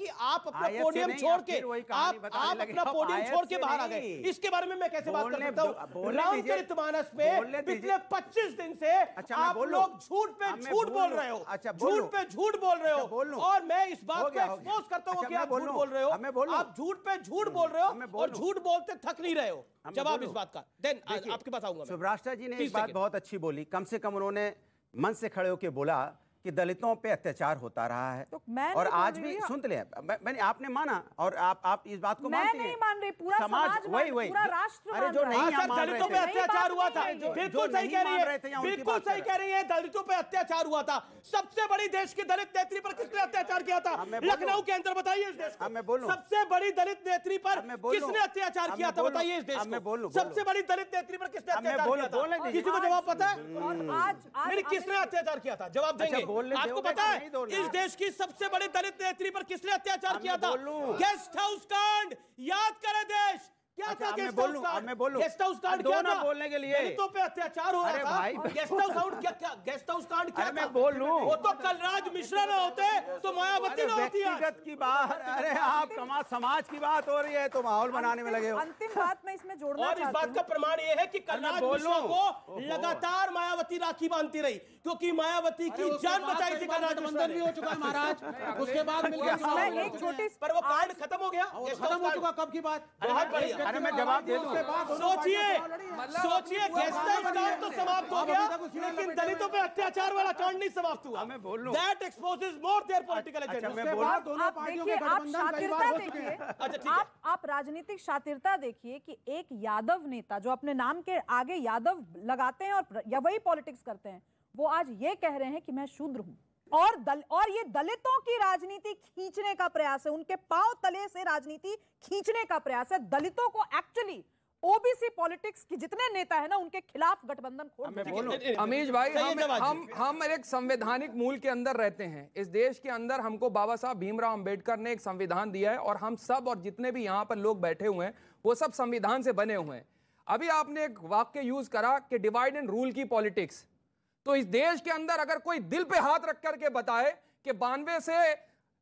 कि आप अपना पोडियम छोड़ के आप अपना पोडियम छोड़ के बाहर आ गए। इसके बारे में मैं कैसे बात कर सकता हूं? रामचरितमानस में पिछले 25 दिन से आप लोग झूठ पे झूठ बोल रहे हो, झूठ पे झूठ बोल रहे हो, और मैं इस बात को एक्सपोज करता हूं कि आप झूठ बोल रहे हो, आप झूठ पे झूठ बोल रहे हो और झूठ बोलते थक नहीं रहे हो। जवाब इस बात का देन आपके पास आऊंगा। सुभाष जी ने एक बात बहुत अच्छी बोली, कम से कम उन्होंने मन से खड़े होकर बोला कि दलितों पे अत्याचार होता रहा है, तो और आज भी सुन ले मैंने आपने माना, और आप इस बात को मानते हैं? नहीं मान रही, पूरा समाज वही पूरा राष्ट्र अरे जो नहीं दलितों पे अत्याचार हुआ था, बिल्कुल सही कह रही है, बिल्कुल सही कह रही है, दलितों पे अत्याचार हुआ था। सबसे बड़ी देश की दलित नेत्री पर किसने अत्याचार किया था? लखनऊ के अंदर बताइए इस देश को। सबसे बड़ी दलित नेत्री पर किसने अत्याचार किया था? बताइए इस देश को। सबसे बड़ी दलित नेत्री पर किसने अत्याचार किया था? किसी को जवाब पता है? आज किसने अत्याचार किया था? जवाब देंगे। आपको पता है इस देश की सबसे बड़ी दलित नेत्री पर किसने अत्याचार किया था? गेस्ट हाउस कांड याद करे देश। क्या था गेस्ट हाउस कांड? गेस्ट हाउस कांड क्या था? बोलने के लिए दलितों पे अत्याचार हो रहा था। गेस्ट हाउस कांड क्या? गेस्ट हाउस कांड क्या था? मैं बोल लूं, वो तो कलराज मिश्रा ना होते तो मायावती ना होती। व्यक्तिगत की बात, अरे आप समाज की बात हो रही है तो माहौल बनाने में लगे हो। अंतिम बात मैं इसमें जोड़ना और इस बात का प्रमाण ये है कि कलराज मिश्रा को लगातार मायावती राखी बांधती रही, क्योंकि मायावती की जान बचाई थी। कलराज मिश्रा भी हो चुका है महाराज, उसके बाद मिल गया एक छोटी, पर वो कांड खत्म हो गया, खत्म हो चुका। कब की बात? बहुत बढ़िया। अरे मैं जवाब दे दूं। सोचिए गेस्ट हाउस कांड तो समाप्त हो गया, लेकिन दलितों पे अत्याचार वाला कांड नहीं समाप्त हुआ। मैं बोल लूं, that exposes more there political agenda. आप देखिए, आप शातिरता देखिए, आप राजनीतिक शातिरता देखिए कि एक यादव नेता जो अपने नाम के आगे यादव लगाते हैं और या वही पॉलिटिक्स करते हैं, वो आज ये कह रहे हैं कि मैं शूद्र हूं, और ये दलितों की राजनीति खींचने का प्रयास है, उनके पांव तले से राजनीति खींचने का प्रयास है। दलितों को एक्चुअली ओबीसी पॉलिटिक्स की जितने नेता है ना, उनके खिलाफ गठबंधन खोल। अमीश भाई, हम एक संवैधानिक मूल के अंदर रहते हैं। इस देश के अंदर हमको बाबा साहब भीमराव अंबेडकर ने एक संविधान दिया है, और हम सब और जितने भी यहाँ पर लोग बैठे हुए हैं वो सब संविधान से बने हुए हैं। अभी आपने एक वाक्य यूज करा कि डिवाइड एंड रूल की पॉलिटिक्स, तो इस देश के अंदर अगर कोई दिल पे हाथ रख करके बताए कि 92 से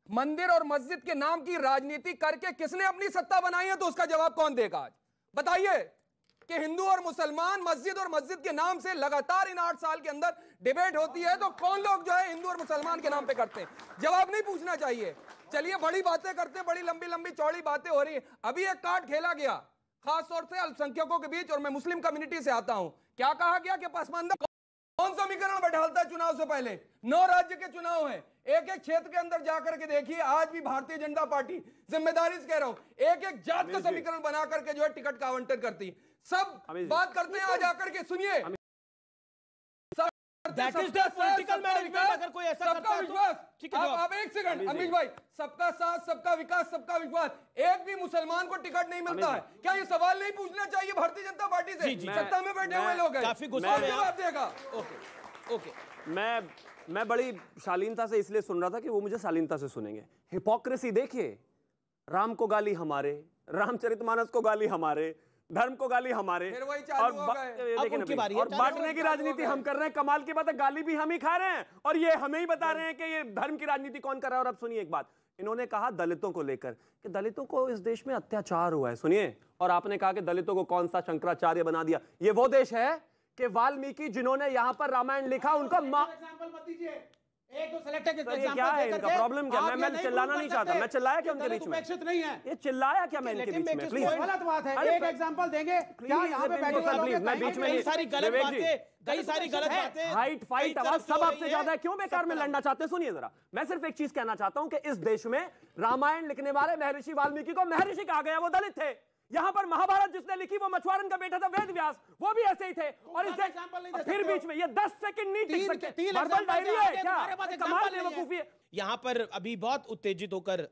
मंदिर और मस्जिद के नाम की राजनीति करके किसने अपनी सत्ता बनाई है, तो उसका जवाब कौन देगा? आज बताइए कि हिंदू और मुसलमान, मस्जिद और मस्जिद के नाम से लगातार इन 8 साल के अंदर डिबेट होती है, तो कौन लोग जो है हिंदू और मुसलमान के नाम पे करते हैं? जवाब नहीं पूछना चाहिए। चलिए बड़ी बातें करते हैं, बड़ी लंबी लंबी चौड़ी बातें हो रही है। अभी एक कार्ड खेला गया खासतौर से अल्पसंख्यकों के बीच, और मैं मुस्लिम कम्युनिटी से आता हूं। क्या कहा गया कि पसमानदा कौन समीकरण बैठालता है चुनाव से पहले? 9 राज्य के चुनाव हैं, एक एक क्षेत्र के अंदर जाकर के देखिए। आज भी भारतीय जनता पार्टी, जिम्मेदारी से कह रहा हूं, एक एक जात का समीकरण बना करके जो है टिकट का आवंटन करती। सब बात करते हैं, आज आकर के सुनिए। That is the political management। अगर कोई ऐसा करता है विश्वास, ठीक है आप एक सेकंड अमीश भाई, सबका साथ, सबका विकास, सबका विश्वास, एक भी मुसलमान को टिकट नहीं मिलता है। क्या ये सवाल नहीं पूछना चाहिए भारतीय जनता पार्टी से? सत्ता में बैठे हुए लोग हैं, काफी गुस्सा में जवाब देगा। ओके, मैं बड़ी शालीनता से इसलिए सुन रहा था कि वो मुझे शालीनता से सुनेंगे। हिपोक्रेसी देखिए, राम को गाली हमारे, रामचरितमानस को गाली हमारे, धर्म को गाली हमारे, और बांटने की राजनीति हम कर रहे हैं। कमाल की बात है, गाली भी हम ही खा रहे हैं और ये हमें ही बता रहे हैं कि ये धर्म की राजनीति कौन कर रहा है। और अब सुनिए एक बात, इन्होंने कहा दलितों को लेकर कि दलितों को इस देश में अत्याचार हुआ है। सुनिए, और आपने कहा कि दलितों को कौन सा शंकराचार्य बना दिया। ये वो देश है कि वाल्मीकि जिन्होंने यहां पर रामायण लिखा, उनका एक दो सेलेक्ट है, क्या है इनका प्रॉब्लम? क्या मैं चिल्लाना नहीं चाहता, मैं चिल्लाया क्या उनके बीच में? नहीं है ये चिल्लाया क्या मैं इनके बीच में? प्लीज, गलत बात है। एक एग्जांपल देंगे क्या? यहाँ पे बैठे मैं बीच में सारी गलत बातें, हाइट फाइट आवाज सब आपसे ज्यादा है। क्यों बेकार में लड़ना चाहते हैं? सुनिए जरा, मैं सिर्फ एक चीज कहना चाहता हूं कि इस देश में रामायण लिखने वाले महर्षि वाल्मीकि को महर्षि कहा गया, वो दलित थे। यहाँ पर महाभारत जिसने लिखी वो मछुआरन का बेटा था वेद व्यास, वो भी ऐसे ही थे। और इस फिर बीच में ये 10 सेकंड नहीं टिक सकते। वर्बल डायरी है क्या? कमाल बेवकूफी है। यहाँ पर अभी बहुत उत्तेजित होकर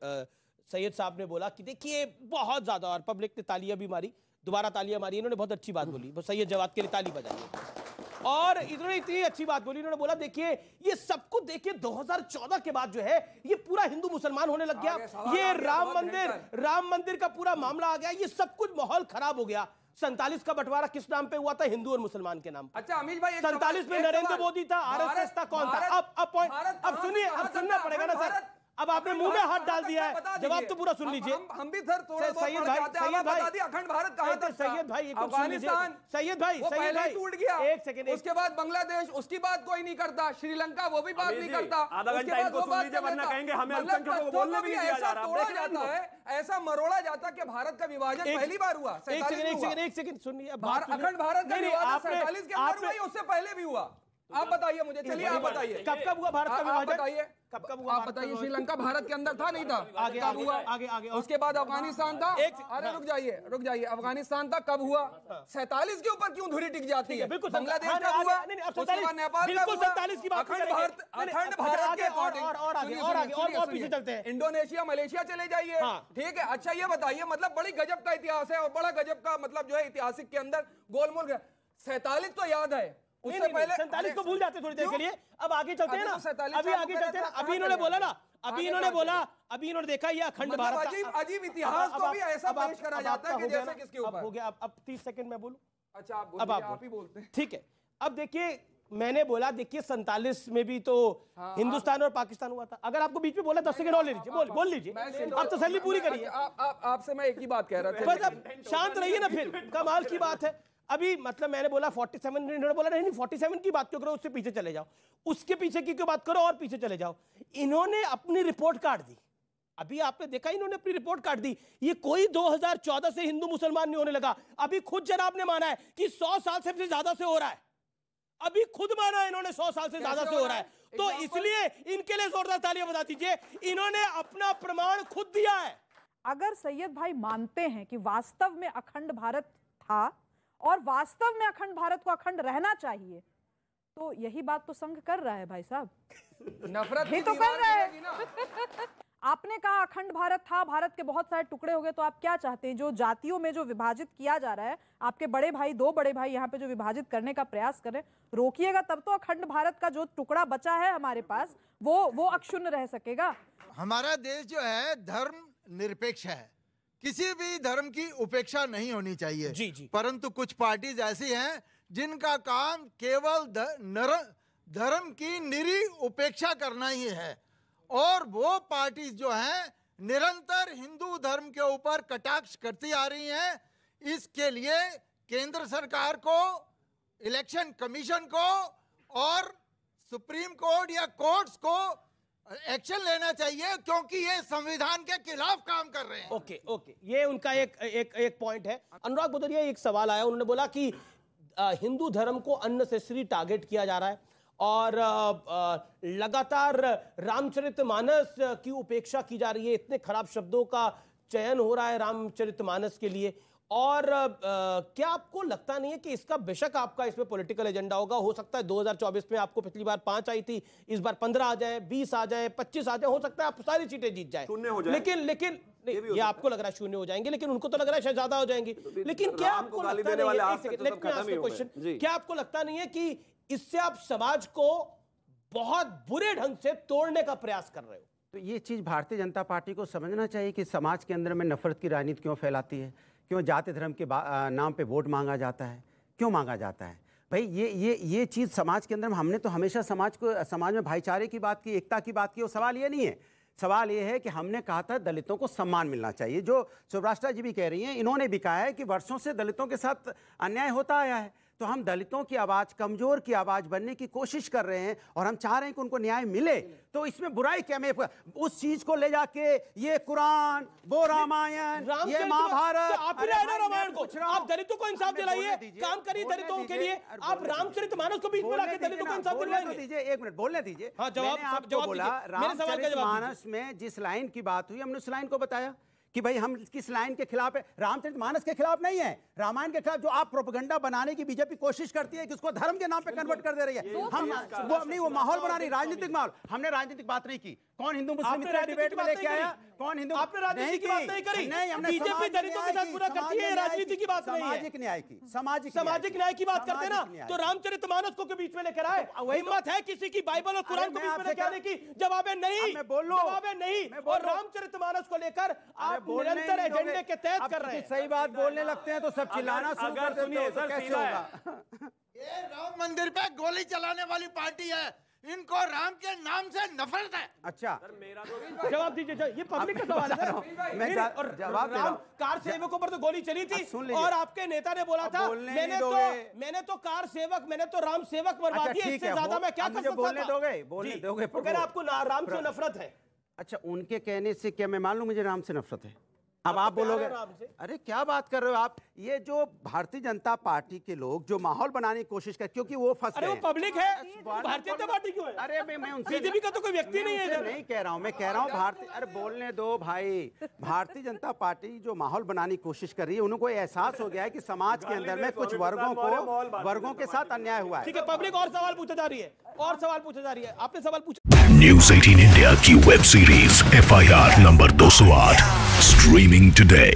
सैयद साहब ने बोला कि देखिए बहुत ज्यादा, और पब्लिक ने तालियां भी मारी, दोबारा तालियां मारी। इन्होंने बहुत अच्छी बात बोली, सैयद जवाद के लिए ताली बजाइए। और इन्होंने इतनी अच्छी बात बोली, इन्होंने बोला देखिए ये सबको देखिए 2014 के बाद जो है ये पूरा हिंदू मुसलमान होने लग गया, ये राम मंदिर का पूरा मामला आ गया, ये सब कुछ माहौल खराब हो गया। 47 का बंटवारा किस नाम पे हुआ था? हिंदू और मुसलमान के नाम। अच्छा अमीश भाई, 47 में नरेंद्र मोदी था, आरएसएस था, कौन था? अब सुनिए, अब सुनना पड़ेगा ना सर, अब आपने मुंह में हाथ डाल दिया है, जवाब तो पूरा सुन लीजिए। हम भी सर थोड़ा बहुत बता दिए अखंड भारत कहां तक था। सैयद भाई अफगानिस्तान सैयद भाई टूट गया, एक सेकंड, उसके बाद बांग्लादेश, उसकी बात कोई नहीं करता, श्रीलंका वो भी बात नहीं करता। आधा घंटा इनको सुन लीजिए वरना कहेंगे हमें अल्पसंख्यकों को बोलने भी नहीं दिया जा रहा। तोड़ा जाता है, ऐसा मरोड़ा जाता कि भारत का विभाजन पहली बार हुआ। एक सेकंड सुनिए, अखंड भारत का विभाजन 47 के अंदर हुआ, उससे पहले भी हुआ। आप बताइए मुझे, चलिए आप बताइए कब हुआ भारत का विभाजन, बताइए कब हुआ, आप बताइए। श्रीलंका भारत के अंदर था नहीं था, आगे कब हुआ? आगे उसके बाद अफगानिस्तान था। अरे रुक जाइए, अफगानिस्तान था, कब हुआ? 47 के ऊपर क्यों धुरी टिक जाती है? बिल्कुल, बांग्लादेश का हुआ, उसके बाद नेपाल का हुआ, 47 की बात अखंड भारत के अकॉर्डिंग और पीछे चलते हैं, इंडोनेशिया मलेशिया चले जाइए, ठीक है। अच्छा ये बताइए, मतलब बड़ी गजब का इतिहास है और बड़ा गजब का मतलब जो है ऐतिहासिक के अंदर गोलमोल। 47 तो याद है, उससे पहले 47 को भूल जाते थोड़ी देर के लिए। अब आगे चलते हैं ना, अभी आगे चलते हैं ना। अभी इन्होंने बोला ना, अभी इन्होंने देखा ये अखंड भारत, अजीब इतिहास को भी ऐसा पेश करा जाता है कि जैसे किसके ऊपर हो गया। अब 30 सेकंड में बोलूं? अच्छा अब आप ही बोलते हैं, ठीक है। अब देखिए, मैंने बोला देखिए 47 में भी तो हिंदुस्तान और पाकिस्तान हुआ था। अगर आपको बीच में बोला 10 सेकंड और ले लीजिए, बोल लीजिए, आप तसल्ली पूरी करिए। आपसे मैं एक ही बात कह रहा था, शांत रहिए ना, फिर कमाल की बात है। अभी मतलब मैंने बोला 47, इन्होंने बोला नहीं 47 की बात क्यों करो, उससे पीछे चले जाओ, उसके पीछे की क्यों बात करो और पीछे चले जाओ। इन्होंने अपनी रिपोर्ट काट दी। अभी आपने देखा इन्होंने अपनी रिपोर्ट काट दी। ये कोई 2014 से हिंदू मुसलमान नहीं होने लगा। अभी खुद जनाब ने माना है कि 100 साल से ज्यादा से हो रहा है। अभी खुद माना है इन्होंने 100 साल से ज्यादा से हो रहा है। तो इसलिए इनके लिए जोरदार तालियां बजा दीजिए, इन्होंने अपना प्रमाण खुद दिया है। अगर सैयद भाई मानते हैं कि वास्तव में अखंड भारत था और वास्तव में अखंड भारत को अखंड रहना चाहिए, तो यही बात तो संघ कर रहा है भाई साहब, नफरत ही तो कर रहा है। आपने कहा अखंड भारत था, भारत के बहुत सारे टुकड़े हो गए, तो आप क्या चाहते हैं? जो जातियों में जो विभाजित किया जा रहा है, आपके बड़े भाई, 2 बड़े भाई यहाँ पे जो विभाजित करने का प्रयास करें, रोकिएगा तब तो अखंड भारत का जो टुकड़ा बचा है हमारे पास वो अक्षुण्ण रह सकेगा। हमारा देश जो है धर्म निरपेक्ष है, किसी भी धर्म की उपेक्षा नहीं होनी चाहिए। जी। परंतु कुछ पार्टीज ऐसी हैं जिनका काम केवल धर्म की निरी उपेक्षा करना ही है, और वो पार्टीज जो हैं निरंतर हिंदू धर्म के ऊपर कटाक्ष करती आ रही हैं। इसके लिए केंद्र सरकार को, इलेक्शन कमीशन को और सुप्रीम कोर्ट या कोर्ट्स को एक्शन लेना चाहिए, क्योंकि ये संविधान के खिलाफ काम कर रहे हैं। ओके, ये उनका एक पॉइंट है। अनुराग भदौरिया, एक सवाल आया, उन्होंने बोला कि हिंदू धर्म को अननेसेसरी टारगेट किया जा रहा है और लगातार रामचरितमानस की उपेक्षा की जा रही है, इतने खराब शब्दों का चयन हो रहा है रामचरितमानस के लिए। और क्या आपको लगता नहीं है कि इसका बेशक आपका इसमें पॉलिटिकल एजेंडा होगा, हो सकता है 2024 में आपको पिछली बार 5 आई थी, इस बार 15 आ जाए, 20 आ जाए, 25 आ जाए, हो सकता है आप सारी सीटें जीत जाए, शून्य हो जाए। लेकिन ये आपको लग रहा है शून्य हो जाएंगे, लेकिन उनको तो लग रहा है शायद ज्यादा हो जाएंगे। लेकिन क्या आपको लगता नहीं है, क्या आपको लगता नहीं है कि इससे आप समाज को बहुत बुरे ढंग से तोड़ने का प्रयास कर रहे हो? तो ये चीज़ भारतीय जनता पार्टी को समझना चाहिए कि समाज के अंदर में नफरत की राजनीति क्यों फैलाती है, क्यों जाति धर्म के नाम पे वोट मांगा जाता है, क्यों मांगा जाता है। भाई ये चीज़ समाज के अंदर, हमने तो हमेशा समाज में भाईचारे की बात की, एकता की बात की। वो सवाल ये नहीं है, सवाल ये है कि हमने कहा था दलितों को सम्मान मिलना चाहिए, जो सुब्राष्ट्रा जी भी कह रही हैं, इन्होंने भी कहा है कि वर्षों से दलितों के साथ अन्याय होता आया है। तो हम दलितों की आवाज़, कमज़ोर की आवाज़ बनने की कोशिश कर रहे हैं और हम चाह रहे हैं कि उनको न्याय मिले। तो इसमें बुराई क्या? मैं उस चीज़ को ले जाके ये कुरान, वो रामायण, ये महाभारत, आप रामायण को, आप दलितों को इंसाफ दिलाइए, काम करिए दलितों के लिए। आप रामचरितमानस को बीच में लाके दलितों को इंसाफ दिलाएंगे? दीजिए, 1 मिनट बोलने दीजिए। मैंने आपको बोला रामचरितमानस में जिस लाइन की बात हुई, हमने उस लाइन को बताया कि भाई हम किस लाइन के खिलाफ है। रामचरितमानस के खिलाफ नहीं है, रामायण के खिलाफ जो आप प्रोपेगेंडा बनाने की बीजेपी कोशिश करती है कि उसको धर्म के नाम पे कन्वर्ट कर दे रही है। वो माहौल बना रही, राजनीतिक माहौल। हमने राजनीतिक बात नहीं की। कौन हिंदू मुस्लिम डिबेट में लेके आया? कौन हिंदू? आपने राजनीति की बात नहीं करी। नहीं, हमने बीजेपी दलितों के साथ पूरा करती है, राजनीति की बात नहीं है। सामाजिक न्याय की, सामाजिक न्याय की बात करते ना, तो रामचरितमानस को बीच में लेकर आए। हिम्मत है किसी की बाइबल और कुरान को बीच में लेकर आने की? जवाब है नहीं, जवाब है नहीं। और रामचरितमानस को लेकर आप निरंतर एजेंडे के तहत कर रहे हैं। सही बात बोलने लगते हैं तो सब चिल्लाना शुरू कर देते हैं, तो कैसे होगा? ये राम मंदिर पे गोली चलाने वाली पार्टी है, इनको राम के नाम से नफरत है। अच्छा जवाब दीजिए, ये पब्लिक का सवाल है। मैं जवाब राम कार सेवकों पर तो गोली चली थी और आपके नेता ने बोला था मैंने तो कार सेवक, मैंने तो राम सेवक मरवा दिए, इससे ज्यादा मैं क्या कर सकता था? बोलने दोगे अगर आपको राम से नफरत है। अच्छा, उनके कहने से क्या मैं मान लूं मुझे राम से नफरत है? अब आप बोलोगे अरे क्या बात कर रहे हो आप? ये जो भारतीय जनता पार्टी के लोग जो माहौल बनाने की कोशिश कर, क्योंकि वो फंस गए। वो पब्लिक है, भारतीय जनता पार्टी क्यों है? अरे मैं उनसे बीजेपी का तो कोई व्यक्ति नहीं है। नहीं कह रहा हूं, मैं कह रहा हूं भारतीय, अरे बोलने दो भाई। भारतीय जनता पार्टी जो माहौल बनाने की कोशिश कर रही है, उनको एहसास हो गया है कि समाज के अंदर में कुछ वर्गों के साथ अन्याय हुआ है। ठीक है, पब्लिक और सवाल पूछे जा रही है, और सवाल पूछे जा रही है। आपने सवाल पूछा। न्यूज़ 18 इंडिया की web series FIR number 208 streaming today.